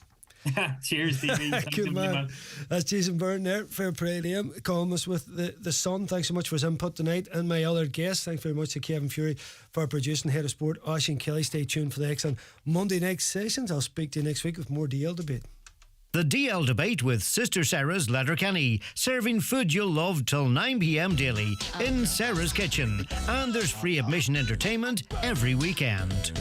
Cheers, DB. Good man. That's Jason Byrne there, fair play to him. Columnist with the Sun. Thanks so much for his input tonight. And my other guest, thanks very much to Kevin Fury for producing. Head of Sport, Oisin Kelly. Stay tuned for the next on Monday night sessions. I'll speak to you next week with more DL debate. The DL Debate with Sister Sarah's Letterkenny, serving food you'll love till 9 p.m. daily in Sarah's Kitchen. And there's free admission entertainment every weekend.